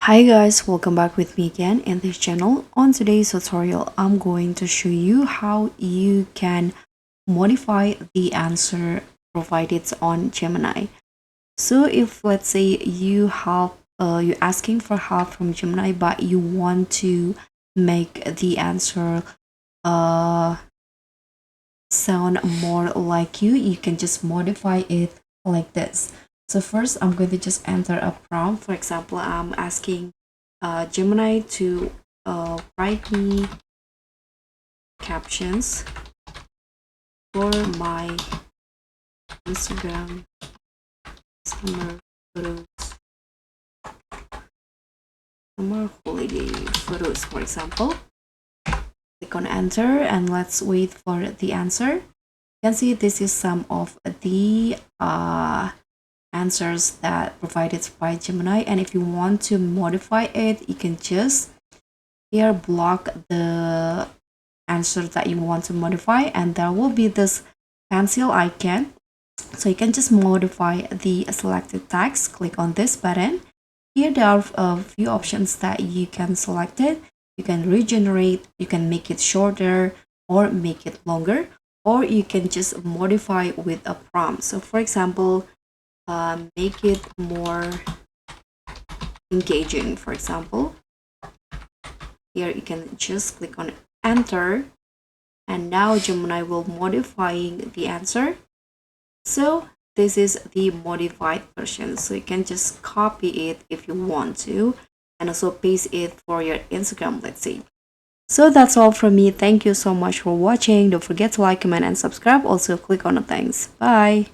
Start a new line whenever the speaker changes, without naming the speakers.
Hi guys, welcome back with me again in this channel. On today's tutorial, I'm going to show you how you can modify the answer provided on Gemini. So if let's say you're asking for help from Gemini, but you want to make the answer uh sound more like you can just modify it like this. So first I'm going to just enter a prompt. For example, I'm asking Gemini to write me captions for my Instagram summer photos, summer holiday photos, for example. Click on enter and let's wait for the answer. You can see this is some of the answers that provided by Gemini, and if you want to modify it, you can just here block the answer that you want to modify, and there will be this pencil icon, so you can just modify the selected text. Click on this button. Here there are a few options that you can select it. You can regenerate, you can make it shorter or make it longer, or you can just modify with a prompt. So for example, make it more engaging, for example. Here you can just click on enter, and now Gemini will modifying the answer. So this is the modified version, so you can just copy it if you want to and also paste it for your Instagram, let's say. So that's all from me. Thank you so much for watching. Don't forget to like, comment, and subscribe. Also click on the thanks. Bye.